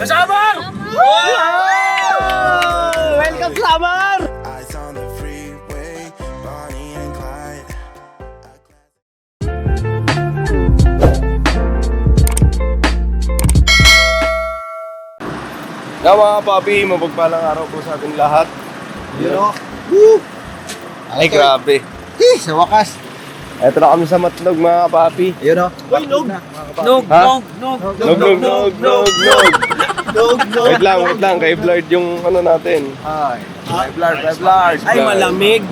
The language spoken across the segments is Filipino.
Samar! Welcome Samar! Eyes on the freeway, Bonnie and Clyde. Nga mga papi, mapagpalang araw po sa ating lahat. Yun o. Woo! Ay, grabe. Sa wakas. Eto na kami sa Matnog mga papi. Yun o. Uy, nog! Nog! Ha? Nog! Nog. Wait lang. Kay Blard yung ano natin. Ay. Five large. Ay, malamig.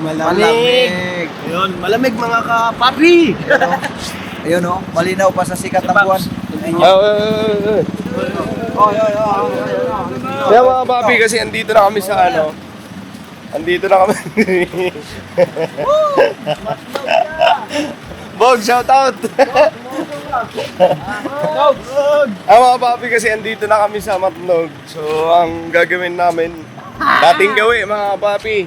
Ayun, malamig mga kapapi! Ayun o. Malinaw pa sa sikat ng buwan. Oh, Kaya mga papi, kasi andito na kami sa ano. Andito na kami. Bog, shout out! Mga papi, kasi andito na kami sa Matnog. So, ang gagawin namin, dating gawin mga papi,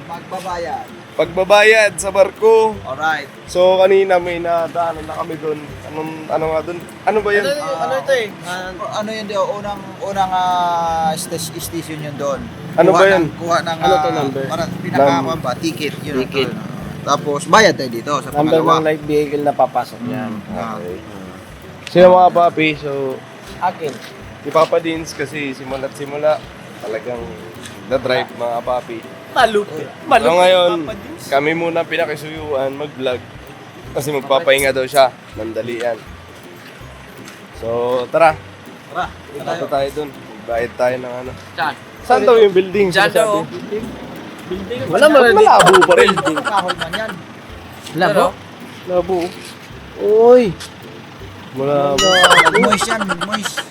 pagbabayad sa barko. Alright. So, kanina may nadaanan na kami doon. Ano nga doon? Ano ba yun? Ano ito eh? Ano yun doon? Unang station yun doon. Ano ba yun? Kuha ng Ano to, number? Para pinaka ba? Ticket. Yun. Ticket. Tapos bayad tayo dito sa Number pangalawa. ng light vehicle na papasok yan. Okay. Sino mga papi? So, Akin. si Papa Dins kasi simula't simula talagang na-drive mga papi. Malupit. So ngayon, kami muna pinakisuyuan mag-vlog kasi magpapahinga daw siya. Nandalian. So, tara. Tara. Punta tayo dun. Magbayad tayo ng ano. Saan? Saan daw yung building? Dyan Sinasabi? daw. Building. Wala mo rin. Malabo pa rin. Kahoy man yan. Labo? Malabo. Uy. Malabo. Moist yan. Moist.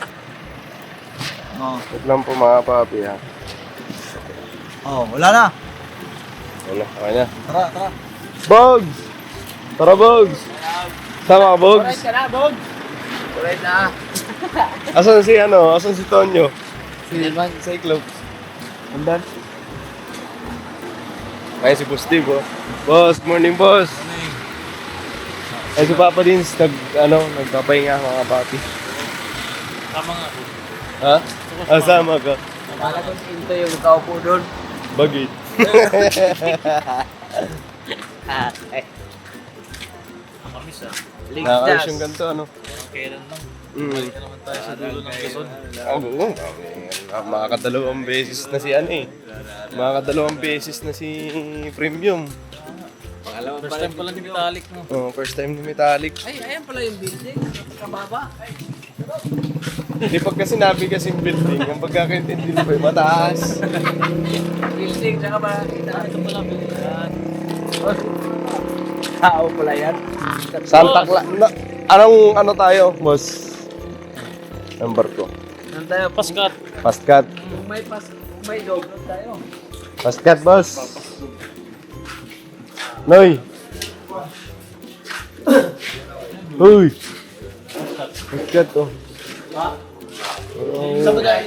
Oh. Wait lang po mga papi ha. Oh, wala na. Ano, okay na. Tara. Bogs! Tara, Bogs! Sama ka, Bogs? Alright ka na, Bog. Alright na. Asan si ano? Asan si Tonyo? Silvan. Cyclops. Andan? Ay, si Boss Steve, oh. Boss, good morning, boss. Ay, si Papa Dins, nagpapahinga mga papi. Tama nga po. Ha? Sama ka. Akala ko si Into yung nakaupo doon. Bagit. Kamis ah. Nakakayos yung ganito, ano? Kailan lang. Balik naman tayo sa dulo ng Quezon. Oo. Makakadalawang beses na si ano eh. Makakadalawang beses na si Premium. First time pala ni Metallic mo. Oh, first time ni Metallic. Ay, ayan pala yung building. Kababa. Hindi pagka sinabi kasing building, ang pagkakaintindi ko ay mataas. Building, tsaka ba? Ito pala building. Tao pala yan. Santa Clara. Ano tayo, boss? Number ko. Saan tayo? Paskat. Paskat. Kung may dog, doon tayo. Paskat, boss. Noy. Uy. Paskat, oh. Sa bagay.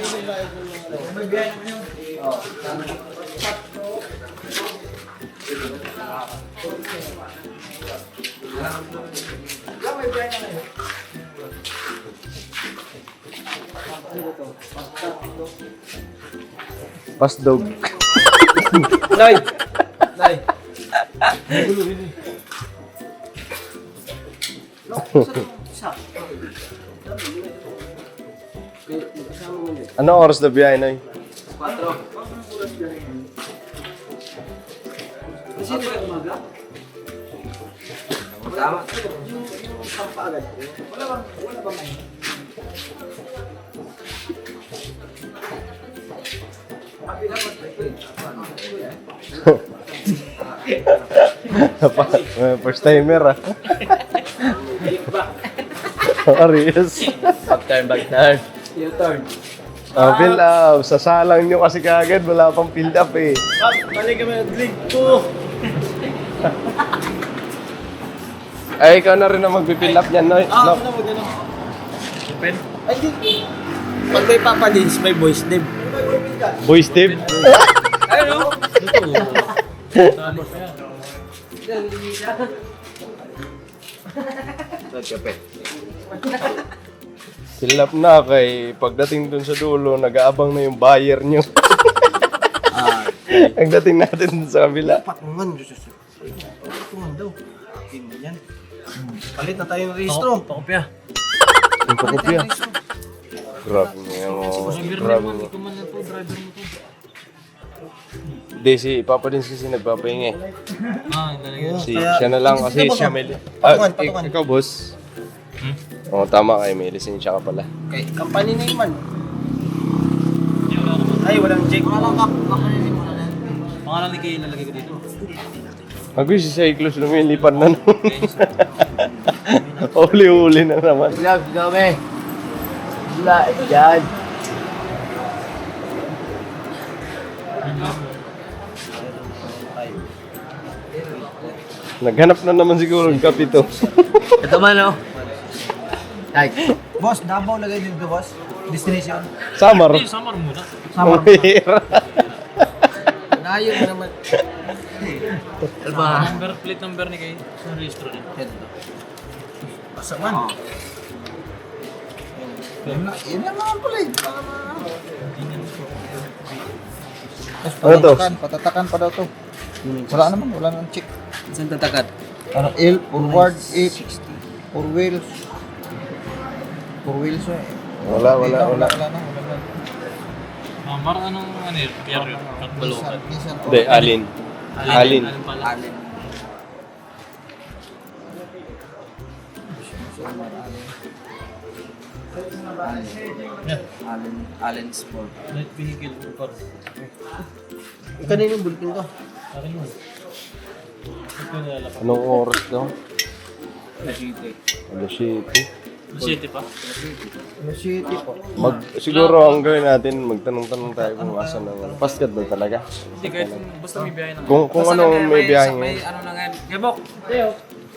Pasdog. Nay! Nay! Ano oras na biyahe, Noy? 4. First timer, ah. Arius. Back-turn. U-turn. Fill up. Sasalang nyo kasi kagad. Wala pang fill up eh. Balik kami ng drink ko. Ay, ikaw na rin ang mag-fill up niyan, Noy. No? Ano mo gano'n? Open? Ay, di. Pag may Papa Dins, may voice name. Boy Steve. Ano? Fill up na kay pagdating dun sa dulo, nag-aabang na yung buyer nyo. Pagdating natin dun sa kabila. Patungan, Diyos. Patungan daw. Tingnan yan. Palit na tayo ng registro. Pakopya. Yung pakopya. Grabe niya mo. Grabe mo. Hindi, si Papa din kasi nagpapahinga eh. Siya na lang kasi siya may... Patungan. Ikaw, boss. Oo, tama kayo. May lisensya ka pala. Okay, company name man. Ay, walang check. Walang company name mo na yan. Pangalan ni Kay nalagay ko dito. Mag-wish si Cyclops lumilipad na naman. Uli-uli na naman. Vlog kami. Wala, dyan. Naghanap na naman siguro ng kapito. Ito man, oh. Ay. Boss, Davao lagay dito, boss. Destination. Samar. Samar muna. Samar. Mahira. Nayo mo naman. Alba. Plate number ni kayo sa registro din. Basta man. Yan lang naman pala eh. Ano to? Patatakan pa daw to. Wala naman, wala nang check. Saan tatakat? Ano, L, forward, 8, 4 wheels. 4 wheels eh. Wala. Wala na. Mar, anong ano yun? Pierre yun? Katbalokan. Hindi, Alin. Alin. Alin pala. Alin. Allen Sport. Light vehicle. Kanino yung bulletin ko? Akin yun. Ito nilalapag. Anong oras daw? City. Alas 7. City pa? City po. Siguro ang gawin natin, magtanong-tanong tayo kung asan ang Paskat ba talaga? Hindi, kahit basta may biyahe na. Kung ano may biyahe May ngayon. ano na nga. Gebok.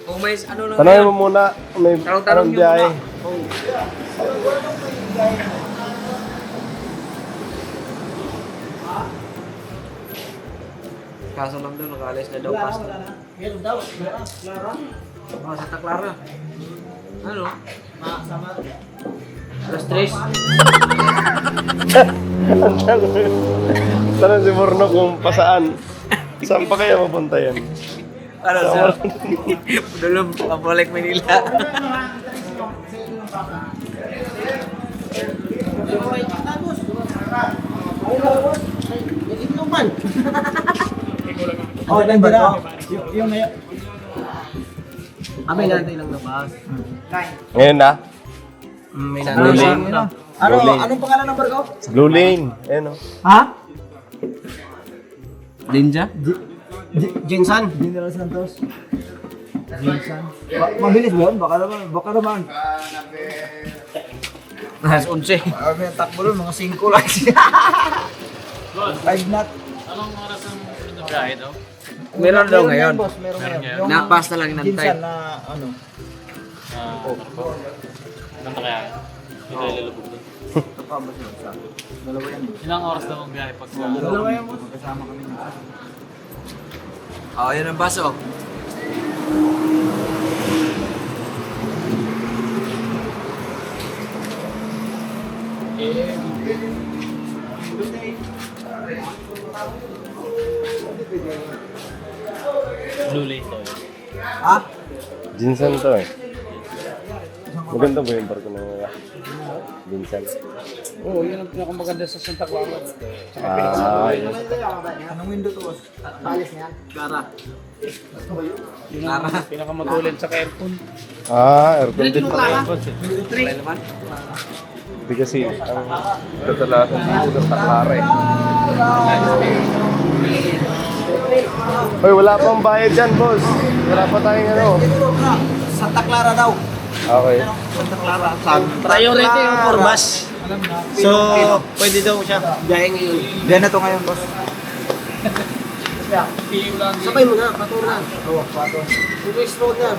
Kung may ano na Tanongin mo muna, may Tanong-tanong anong nyo biyahe. Kaso lang daw, nag-alis na daw. Kaso. Mga Santa Clara. Ano? Alas 3. Tanong si Morno kung pasaan. Saan pa kaya mapunta yan? Ano sir? Dulong, pabalik Manila. Oh, nandiyan na. Yung ngayon. May nantay lang na bus. Ngayon na? May Blue nantay Lane. lang. Blue Lane. Anong pangalan ng barko? Blue Lane. Ayun o. Ha? Ninja? Jinsan? General Santos. Mabilis ba yun? Baka naman. Alas 11. May takbo nun, mga 5 lang siya. 5 knot. Anong oras ang biyahe daw? Meron daw ngayon. Boss, meron Meron ngayon. ngayon. Napas na lang inantay. Jinsan na ano. Ganda kaya? Hindi tayo lalabog doon. Kapabas yun sa dalawa yan. Ilang oras daw ang biyahe pag Dalawa yan, boss. Kasama kami. Oh, yun ang baso. Blue Lane daw yun. Ha? Jinsan to eh. Maganda ba yung barko na nila? Jinsan. Oo, yun ang pinakamaganda sa Santa Clara. Yun. Anong window to, boss? Gara. Pinakamatulin sa aircon. Aircon din pala. Hindi kasi ang katalasan dito sa Taklara eh. Hoy, wala pang bayad dyan, boss. Wala pa tayong ano. Santa Clara daw. Okay. Santa Clara. Priority yung for bus. So, pwede daw siya. Biyahe ngayon. Diyan na to ngayon, boss. Sakay mo na, pato na. Oo, pato. Reverse road na.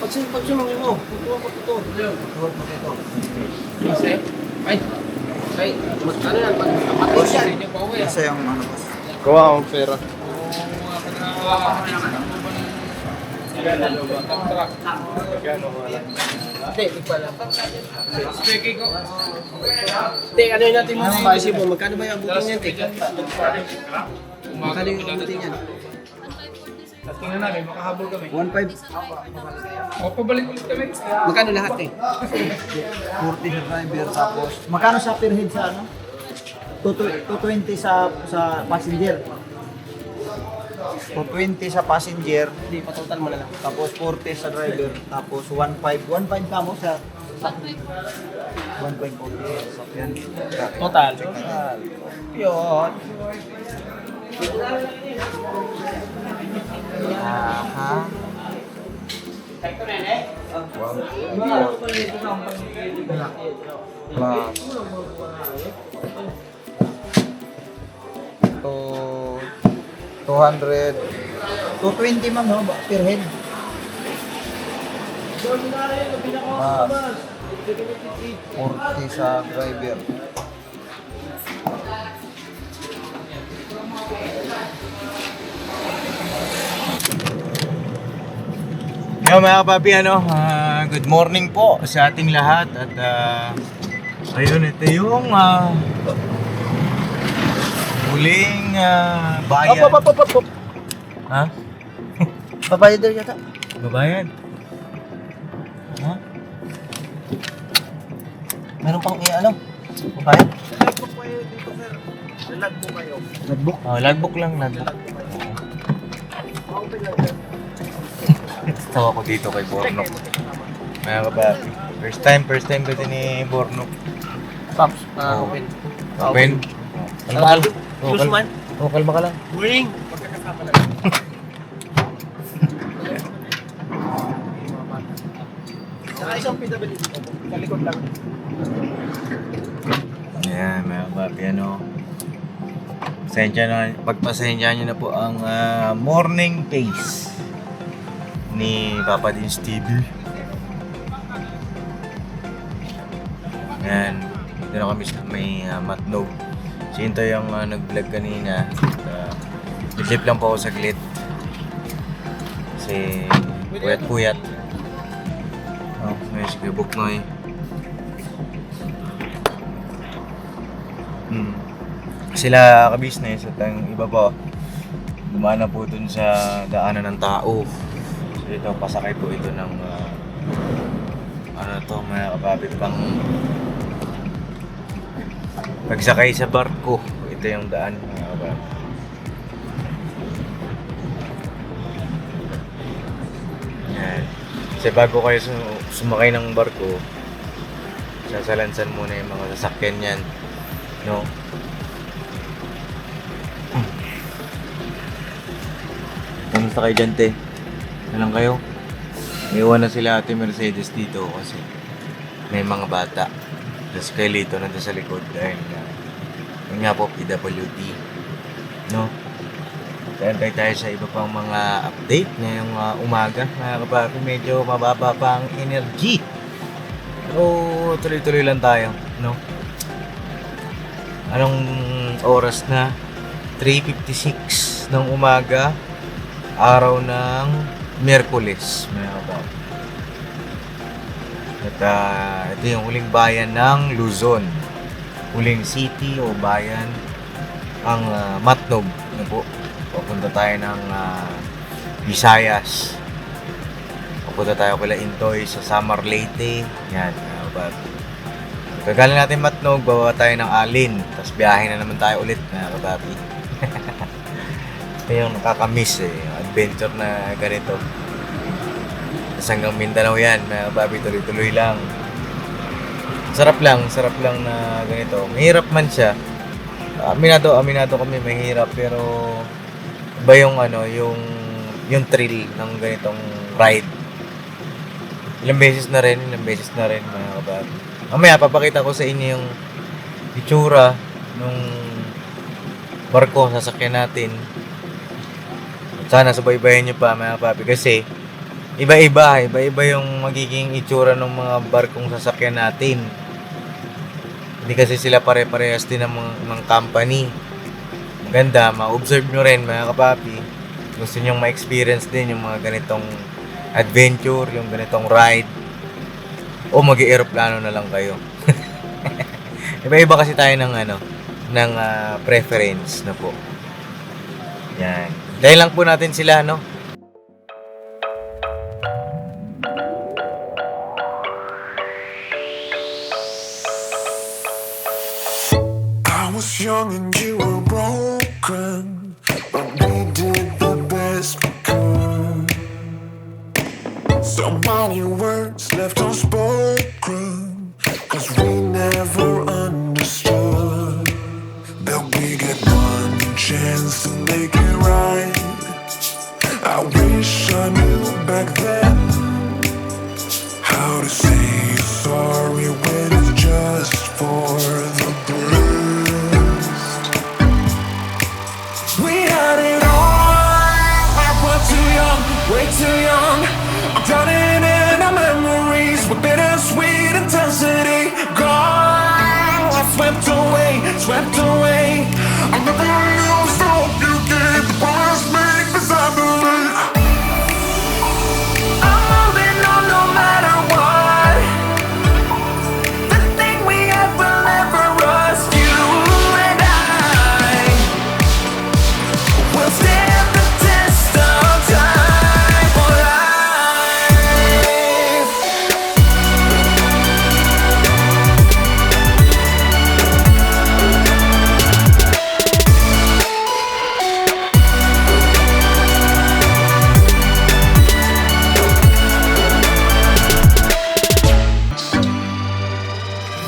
Pagsunongin mo, tutuwa ko ito. Tuwag mo dito. Ay, ano yan? Pag-apatos yan. Kasi yung ano, boss. Kuha akong pera. Hindi, di pa lang. Hindi, ano yun natin mga resibo? Magkano ba yung abutin niyan, Tek? Magkano yung abutin niyan? Tingnan namin, makahabol kami. 1.5. O, pabalik ulit kami. Magkano lahat, eh? 40 sa driver tapos. Magkano sa per head sa ano? 220 sa passenger. 220 sa passenger, Hindi, patotal mo na lang. tapos 40 sa driver, tapos 1.5. 1.5 ka mo sa 1.40 sa yan. Total. Yun. Aha. Plus. To 200. 220 ma'am, no? Per head. Ah, 40 sa driver. Yo mga kapapi, good morning po sa ating lahat at ayun, ito yung huling bayan. Op. Ha? Babayad daw yata. Babayan? Ha? Meron pang ano? Babayad? Logbook? Oh, logbook lang, logbook. Tawa ko dito kay Bornok. Mga kapapi. First time kasi ni Bornok. Pops, Oh. open. Open? Kalma ka lang. Close man. Oh, kalma ka lang. Morning. Saka isang PWD dito. Sa likod lang. Ayan, mga kapapi, pagpasensya nyo na po ang morning pace ni Papa Dins TV. Ayan, dito na kami sa may Matnog. Sinto yung nag-vlog kanina. Nag-clip lang po ako saglit. Kasi puyat-puyat. Oh, may sigabok na eh. Sila ka-business at ang iba po gumana po dun sa daanan ng tao. So ito, pasakay po ito ng mga kapapit pang pagsakay sa barko. Ito yung daan, mga kapapit. Yan. Kasi bago kayo sumakay ng barko, sasalansan muna yung mga sasakyan yan, no? Kamusta kayo dyan, te? Ano kayo? Iwan na sila Ate Mercedes dito kasi may mga bata. Tapos kay Lito nandun sa likod dahil yun nga po, PWD. No? Kaya tayo sa iba pang mga update ngayong umaga. Mga kapapi, medyo mababa pa ang energy. Pero tuloy-tuloy lang tayo, no? Anong oras na? 3:56 ng umaga. Araw ng Miyerkules, mga kapapi. At ito yung huling bayan ng Luzon. Huling city o bayan ang Matnog. Ano po? Papunta tayo ng Visayas. Papunta tayo kila Intoy sa Samar Leyte. Yan, mga kapapi. Gagaling natin Matnog, bawa tayo ng Alin. Tapos biyahe na naman tayo ulit, mga kapapi. Ito yung nakakamiss adventure na ganito. Tapos hanggang Mindanao yan, mga kapapi, tuloy-tuloy lang. Sarap lang na ganito. Mahirap man siya. Aminado kami mahirap, pero iba yung yung thrill ng ganitong ride. Ilang beses na rin, mga kababi. Mamaya papakita ko sa inyo yung itsura nung barko sasakyan natin. Sana subaybayan nyo pa, mga kababi, kasi iba-iba yung magiging itsura ng mga barkong sasakyan natin. Hindi kasi sila pare-parehas din ng company. Maganda, ma-observe nyo rin, mga kapapi. Gusto nyong ma-experience din yung mga ganitong adventure, yung ganitong ride, o mag-eroplano na lang kayo. Iba-iba kasi tayo ng ng preference na po. Yan. Dahil lang po natin sila, no? I was young and you were broken, but we did the best we could. So many words left unspoken, 'cause we never understood that we get one chance to make it right. I wish I knew back then how to say sorry when it's just for the best. We had it all, I was too young, way too young. I'm drowning in our memories with bittersweet intensity. Gone, swept away, swept away. I never lose the hope you gave, the promise made beside the lake. I'm moving on no matter what. The thing we have will never rust. You and I will stand the test of time for life.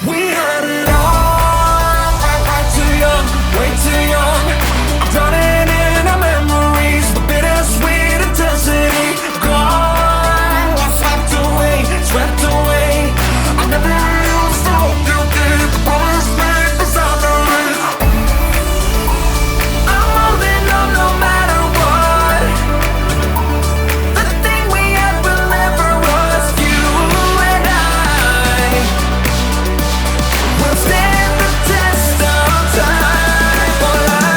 We had it all, way too young, way too young. I'm drowning in our memories, the bittersweet intensity. Gone, swept away, swept away. I never lose the hope you gave, the promise made beside the lake. I'm holding on no matter what. The thing we have will never rust. You and I will stand the test of time for life.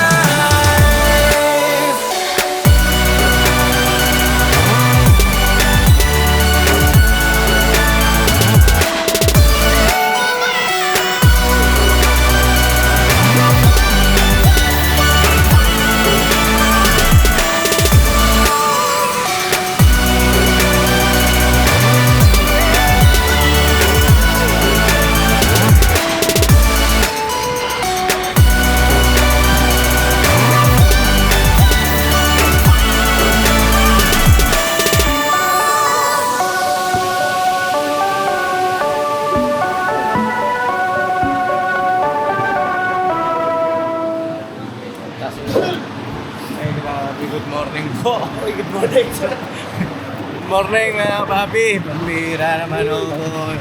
Ay, good morning po. Ay, good morning. Good morning mga papi. Pambira naman ako.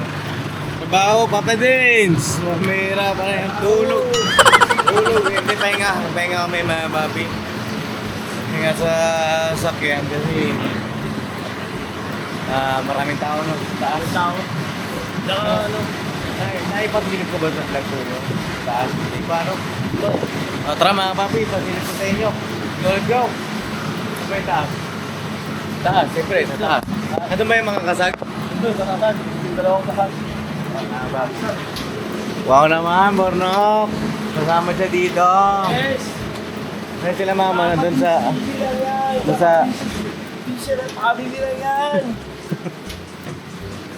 Trabaho, Papa Dins. Pambira pa rin ang tulog. Tulog. Hindi pahinga. Pahinga kami mga papi. Pahinga sa sakyan kasi maraming tao no. Taas tao. Naipagsilip ko ba sa vlog ko? Taas. Hindi pa no? Tara mga papi, pasilip ko sa inyo. Let's go! May taas. Taas, siyempre, sa taas. Ano ba yung mga kasag? Doon, sa kasag. Yung dalawang kasag. Wow naman, Bornok! Kasama siya dito. Yes! Ngayon sila mama, doon sa... Doon sa... Sila, pakabibira yan!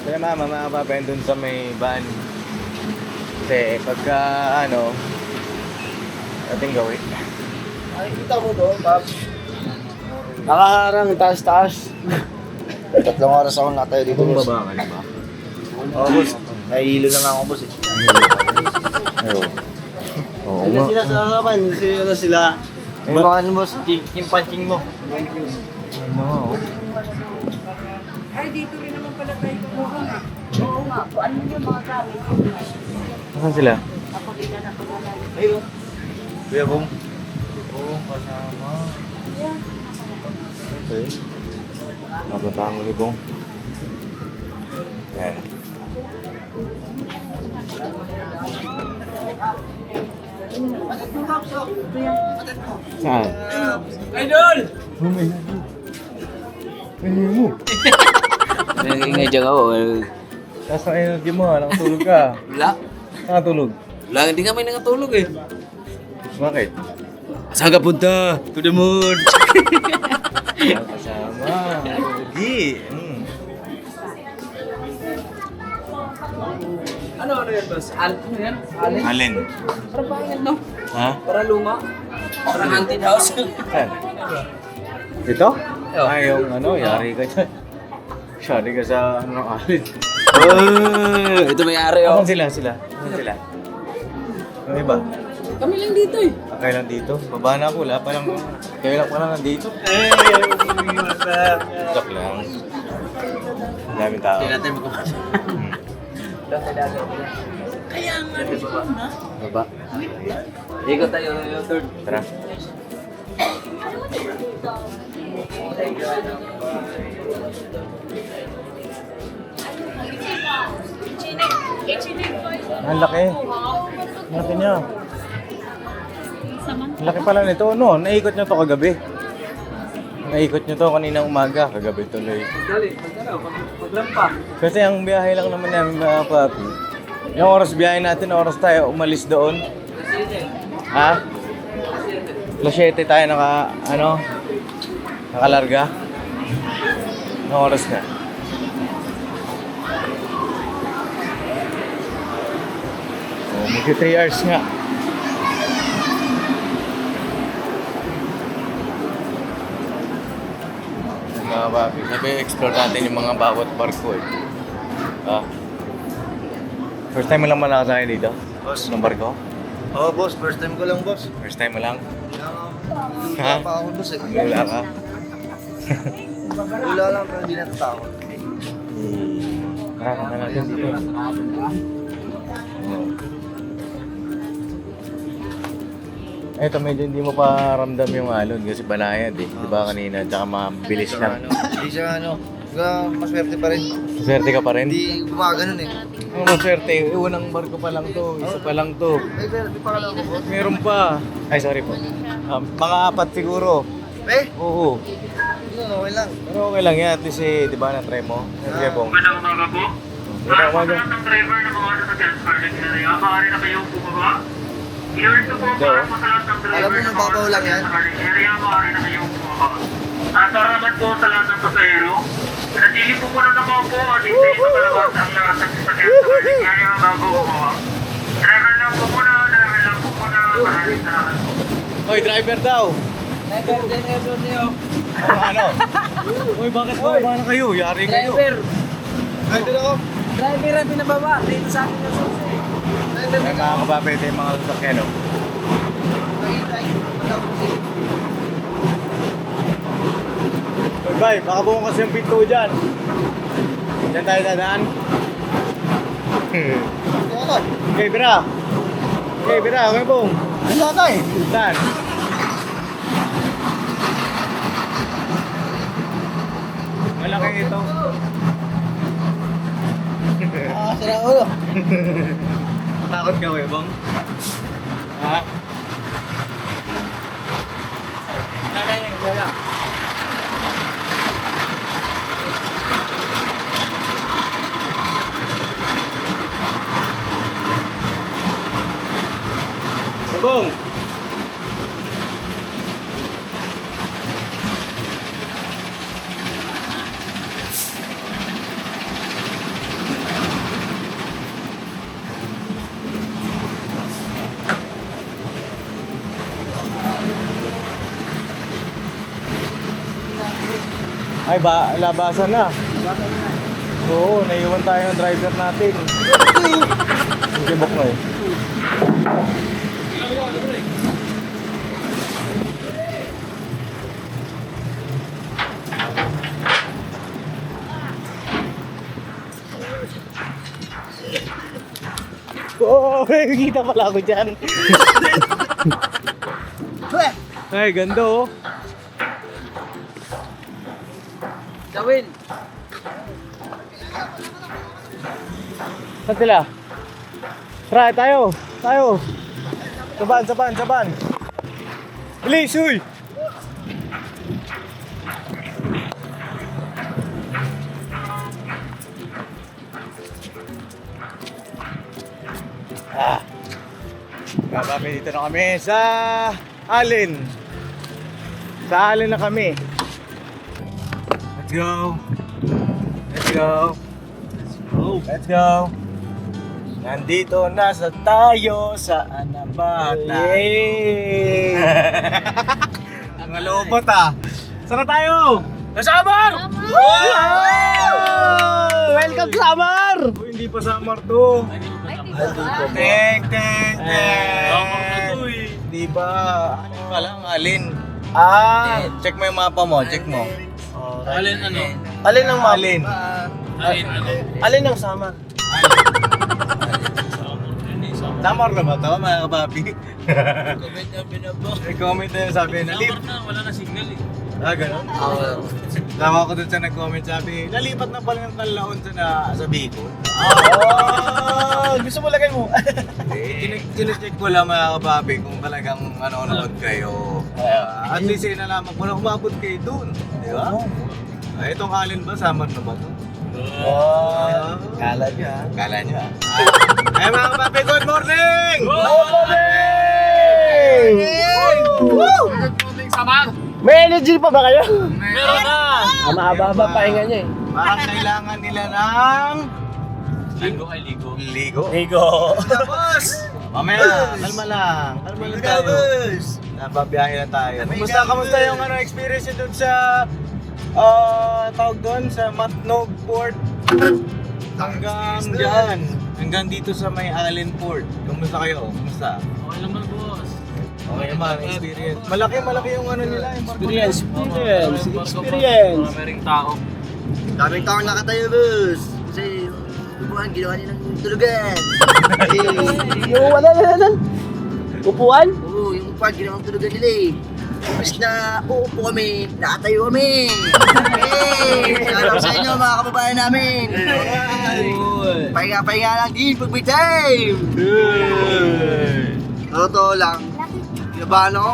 Sila mama, mga papi, doon sa may van. Kasi pagka, ating gawin. Nakikita mo doon, Pops. Nakaharang, taas-taas. 3 oras ako natayo dito, boss. Baba ka na ba? Oo, boss. Nahihilo na nga ako, boss. Oo Hindi nga. sila sa harapan, sila sila. Yung mga ano, boss, yung punching mo. Ano? Ay, dito rin naman pala tayo kumuha nga. Oo nga po. Ano yung mga gamit? Nasaan sila? Ako din na napagalaman. Ayun. Kuya Bong. Oo, kasama. Okay. Napuntahan ko si Bong. Yan. Saan? Idol! Oh my God. Ano mo? Nag-ingay dyan ako. Taas na energy mo, nakatulog ka. Wala. Nakatulog. Wala, hindi kami nakatulog eh. Bakit? Saan ka punta? To the moon. Kasama. Pogi. Ano yan, boss? Ano yan? Alin? Alin? Para ba yan, no? Ha? Para luma? Para haunted house? Saan? Dito? Oo. Ay, yung ano, yari ka dyan. Yari ka sa ano, alin. Oh, ito may-ari oh. Saan sila? Saan sila? Yung iba? Kami lang dito eh. Kayo lang dito? Baba na ako, wala pa lang. Kayo lang pala nandito. Joke lang. Ang daming tao. Hindi natin magkakasya. Kaya nga na. Baba. Ikot tayo yung third. Tara. Ang laki. Ang laki niya. Ang laki pala nito. No, naikot nyo to kagabi. Naikot nyo to kanina umaga. Kagabi tuloy. Dali, maglampa. Kasi ang biyahe lang naman namin mga papi. Yung oras biyahe natin, oras tayo umalis doon. Ha? Alas 7 tayo nakalarga. Anong oras na? Oh, magka 3 hours nga. Mga papi, sabi explore natin yung mga bawat barko eh. Ah. First time mo lang malakasakay dito? Boss. Ng barko? Oo, boss. First time ko lang, boss. First time mo lang? Wala pa ako, boss. Wala ka? Wala lang, pero hindi natatakot. Tara, na natin dito. Eto, medyo hindi mo pa ramdam yung alon kasi banayad eh. Di ba kanina? Tsaka mabilis lang. Hindi siya maswerte pa rin. Maswerte ka pa rin? Hindi gumaganon eh. Ang maswerte, unang barko pa lang to. Isa pa lang to. Ay, pero di pa ka lang ako, boss. Meron pa. Ay, sorry po. Mga 4 siguro. Eh, Oo. okay lang. Pero okay lang yan. At least eh, di ba na-try mo? Sige pong. Magandang umaga po. Magandang Para umaga. sa lahat ng driver na mga sasakyan sa Carnegie area, maaari na kayong bumaba. I-urge ko po para po sa lahat ng driver Alam mo, na mga nababaw lang sasakyan yan. sa Carnegie area, maaari na kayong bumaba. At para naman po sa lahat ng pasahero, natili po muna na po at hindi ito kalabas ang lahat ng sasakyan sa Carnegie area bago bumaba. Driver lang po muna, maraming salamat po. Hoy, driver daw! Driver, driver niyo. Ano? Hoy, bakit bumaba na kayo? Yari kayo. Driver. Driver ako. Driver ang pinababa. Dito sa akin yung susi. Ay, mga kababay ito yung mga sasakyan, no? Hoy, bay, baka bukas yung pinto dyan. Diyan tayo dadaan. Okay, Bira. Okay, Bira. Okay, Bong. Ano ka eh? Saan? Malaki ito. Sira ulo. Takot ka, Kuya Bong? Ha? Wala. Bong! Ay, labasan na. Oo, naiwan tayo ng driver natin. Sige, bok mo eh. Oo, nakikita pala ako dyan. Ay, ganda oh. Gawin. Saan sila? Tara, tayo! Tayo! Saban, saban, saban! Bilis, uy! Papi, dito na kami sa Alin. Sa Alin na kami. Let's go. Let's go. Let's go. Nandito na tayo sa Anabata. Yay! Ang lobot Saan na tayo? Samar! Welcome, Samar! Hindi pa Samar to. Teng. Di ba? Ano pala ang Alin? Check mo yung mapa mo, check mo. Alin ano? Alin ang map? Alin. Alin ano? Alin ang Samar? Samar na ba to, mga kapapi? Comment na yun, sabi na Wala na signal eh. Ganun? Tama ko dun sa nag-comment, sabi, nalipat na pala ng Kalaon sa Bicol. Gusto mo lagay mo? Kine-check ko lang mga kapapi kung talagang nanonood kayo. At least nalaman ko na umabot kayo dun. Di ba? Itong Alin ba, Samar na ba to? Kala niya. Kala niya. Ay mga kapapi, good morning! Good morning! Good morning, Samar! May energy pa ba kayo? Meron na! Mahaba-haba pahinga niya Parang kailangan nila ng Ligo ay ligo. ligo. Ligo. Tapos! Mamaya, kalma lang. Kalma lang tayo. Nababiyahe na tayo. Kamusta yung experience nyo dun sa tawag doon sa Matnog Port hanggang dyan. Hanggang dito sa may Allen Port. Kamusta kayo? Kamusta? Okay naman, boss. Okay naman, experience. Malaki yung nila. Yung Experience. Maraming tao. Daming taong nakatayo, boss. Kasi upuan, ginawa nilang tulugan. Yung wala. Upuan? Oo, yung upuan, ginawang tulugan nila eh. Mas na uupo kami, nakatayo kami. Hey! Shoutout sa inyo mga kababayan namin. Pahinga lang din pag may time. Totoo lang. Kinabahan ako.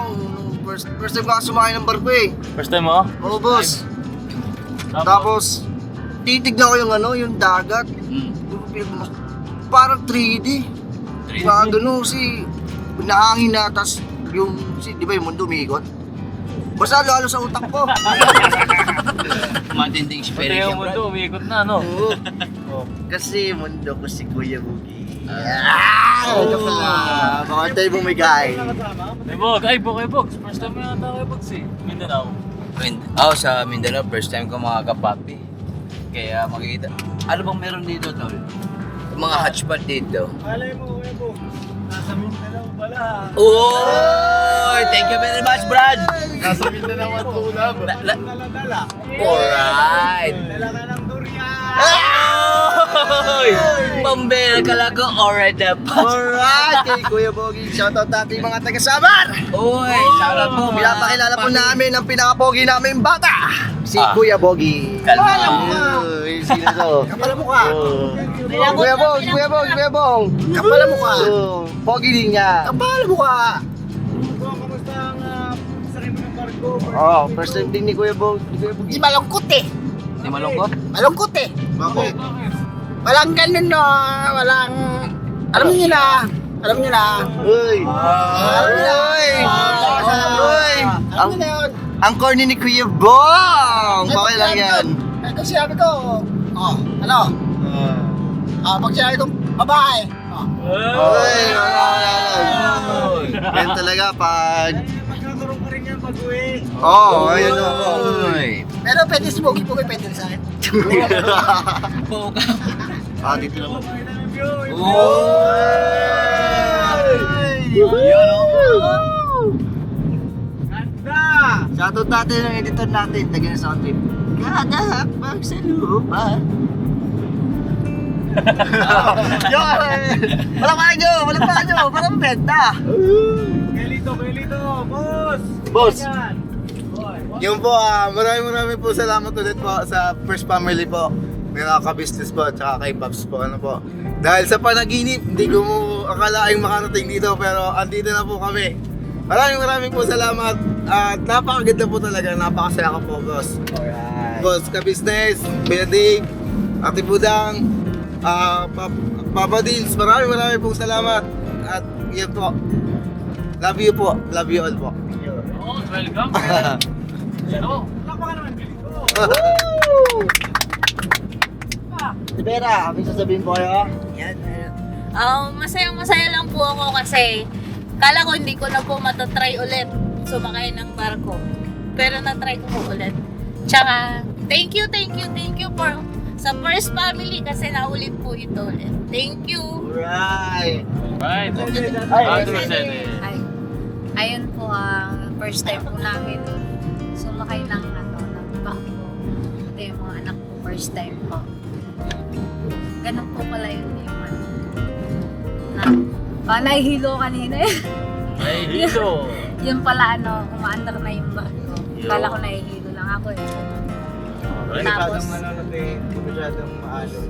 First time ko sumakay ng barko eh. First time mo? Oo, boss. Tapos, titignan ko yung dagat. Parang 3D. Parang gano'n si nahangin na, tas di ba yung mundo umiikot? Basta lalo sa utak ko. Matinding Pati experience yung yan, mundo, umiikot na, no? Oo. Kasi mundo ko si Kuya Bugi. Baka tayo bumigay. Ay, Bog. First time mo yata kay Bogs eh. Mindanao. Sa Mindanao, first time ko mga kapapi. Kaya makikita. Ano bang meron dito, tol? Mga hotspot dito. Alay mo, Kuya Bo. Nasa Mindanao pala. Oh, thank you very much, Brad. Nasa Mindanao at tulab. Dala-dala. Alright. Dala ka ng durian. Oy! Pambera ka lang ko, alright na pa. Alright, kay Kuya Bogi. Shoutout natin mga taga-Samar. Uy, shoutout po. mga Pinapakilala po kapapi. namin ang pinaka-pogi namin bata. Si Kuya Bogi. Kalma. Uy, sino to? Kapala mukha. Kuya Bong. Kapala mukha. Pogi din niya. Kapala mukha. Kamusta ang sakit mo ng barko? Oh, first time din ni Kuya Bong. Di malungkot eh. Di malungkot? Malungkot eh. Bakit? Walang ganun no. Walang... Alam niyo na. Uy. Ang corny ni Kuya Bong. Okay lang yan. Kasi sabi ko, pag sinabi ko, babae. Uy. Yan talaga pag... Magkakaroon ka rin yan pag-uwi. Oo, ayun o. Pero pwede si Bogi, pwede rin sa akin. Dito naman. Shoutout natin ang editor natin, taga na sound trip. Kada pagsalupa. Walang pa nyo, parang benta. Kelito, boss! Boss. Yung po, maraming po salamat ulit po sa First Family po. May ka-business po, tsaka kay Pops po, Dahil sa panaginip, hindi ko mo akalaing makarating dito, pero andito na po kami. Maraming po salamat at napakaganda po talaga, napakasaya ka po, boss. Boss, ka-business, Kuya Dave, Ate Budang, Papa Dils, maraming pong salamat. At yan po. Love you po. Love you all po. Oh, welcome. Hello. Si Vera, may sasabihin po kayo? Masayang-masaya lang po ako kasi kala ko hindi ko na po matatry ulit sumakay ng barko. Pero na-try ko po ulit. Tsaka, thank you for sa first family kasi naulit po ito ulit. Thank you! Right. Right. Ay, Ayun po, first time po namin sumakay ng barko. Ito yung mga anak ko, first time po. Ganun po pala yun nahihilo kanina eh. Ay, dito. Yun pala umaandar na yung barko. Kala ko nahihilo lang ako eh. Tapos, Hindi masyadong maalon.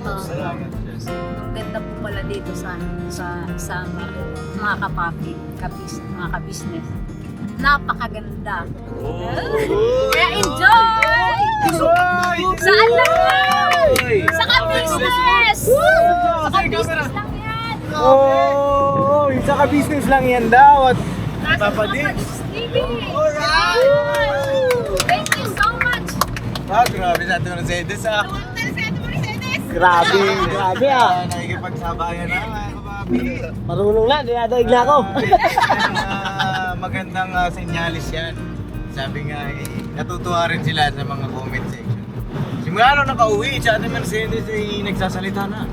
Salamat. ang ganda po pala dito sa mga kapapi, mga ka-business. Napakaganda. Kaya enjoy! Saan lang yan? Sa ka-business! Sa ka-business lang yan! Oh, isa ka business lang yan daw. At Papa Dils. Thank you so much! Grabe sa ating Mercedes Grabe Nakikipagsabayan na mga kapapi. Marunong lang, dinadaig na ako. Magandang senyalis yan. Sabi nga natutuwa rin sila sa mga comment section. Simula nung nakauwi, sa ating Mercedes ay nagsasalita na.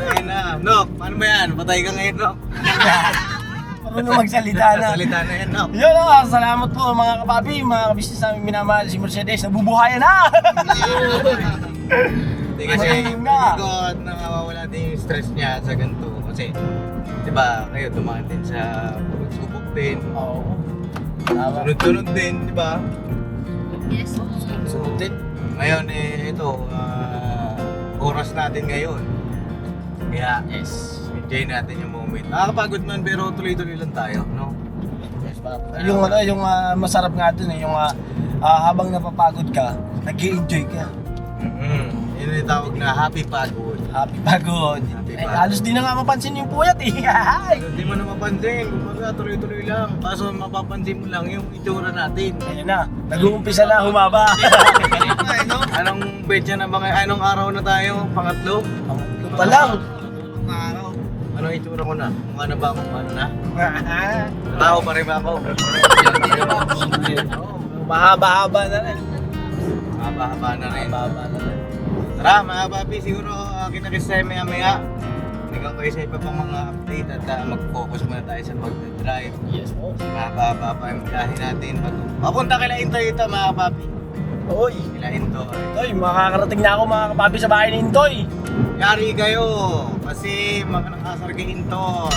Ayun na. Nok, paano ba yan? Patay ka ngayon, Nok. Marunong magsalita na. Salita na yan, Nok. Yun salamat po mga kapapi, mga kabisnes namin minamahal si Mercedes, nabubuhayan na! Hindi kasi Ayun nga. God na mawawala din yung stress niya sa ganito. Kasi, di ba, kayo dumaan din sa subok din. Oo. Sunod-sunod din, di ba? Yes, Sunod din. Ngayon, ito, oras natin ngayon. Kaya, enjoy natin yung moment. Nakakapagod man, pero tuloy-tuloy lang tayo, no? Yung masarap nga dun yung habang napapagod ka, nag-i-enjoy ka. Yun yung tawag na happy pagod. Happy pagod. Happy pagod. Halos di na nga mapansin yung puyat eh. Hindi mo na mapansin, kumbaga tuloy-tuloy lang. Kaso mapapansin mo lang yung itsura natin. Ayun na, nag-uumpisa na humaba. Anong betya na ba ngayon? Anong araw na tayo? Pangatlo? Yung pa lang. Araw. Ano itsura ko na? Mukha na ba ako? Ano na? Tao pa rin ba ako? Mahaba-haba na rin. Mahaba-haba na rin. Mahaba na rin. Tara mga papi, siguro kinakis tayo maya-maya. Tingnan kayo sa iba pang mga update at mag-focus muna tayo sa pag-drive. Yes po. Mahaba pa yung biyahe natin. Papunta kila Intoy ito mga papi. Oy, Kila Intoy. Toy, makakarating na ako mga kapapi sa bahay ni Intoy. Yari kayo kasi mga nakasar kay Intoy.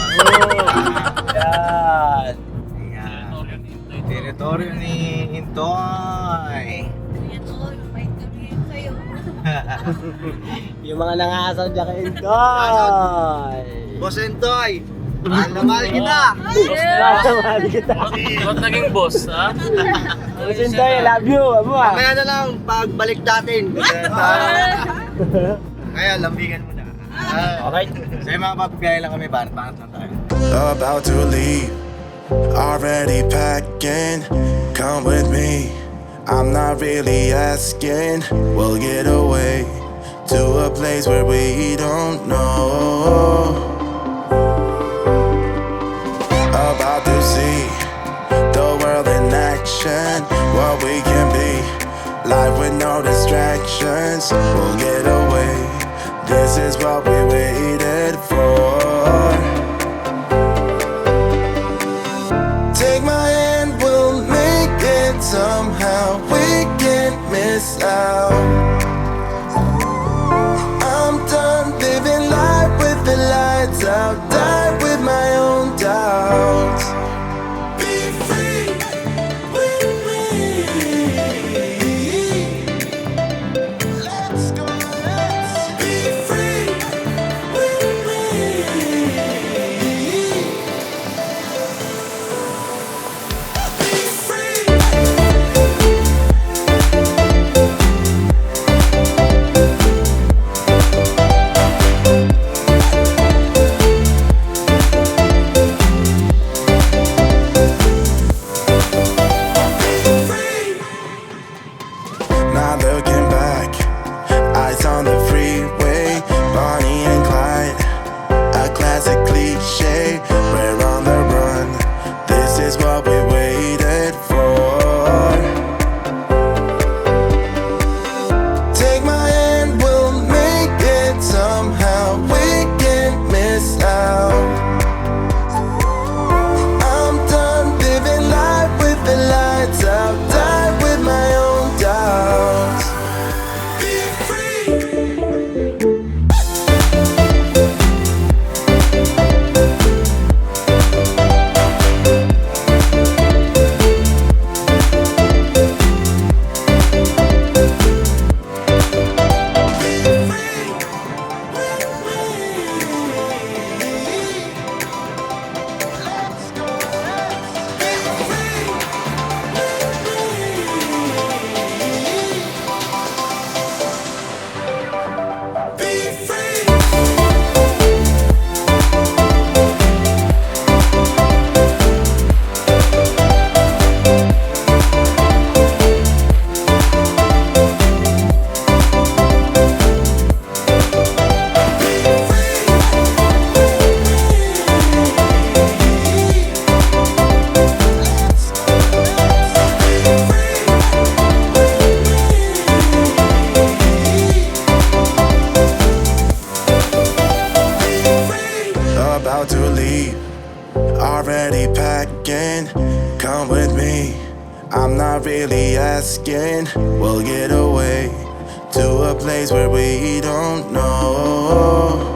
Yan. Ayan. Teritoryo ni Intoy. Yung mga nangasar dyan kay Intoy. Boss Intoy, mahal na mahal kita. Mahal kita. Ba't naging boss, ha? Boss Intoy, I love you. Amo ah. Kaya na lang pagbalik natin. Kaya lambingan mo na. Okay. Sa mga papagaya lang kami, banat-banat lang tayo. About to leave, already packing. Come with me, I'm not really asking. We'll get away to a place where we don't know. About to see the world in action, what we can be. Life with no distractions, we'll get away. This is what we waited for. Take my hand, we'll make it somehow. We can't miss out. I'm done living life with the lights out. Die with my own doubts. Be free with me. Let's go, let's be free with me. Be free. about to leave. Already packing, come with me. I'm not really asking. We'll get away to a place where we don't know.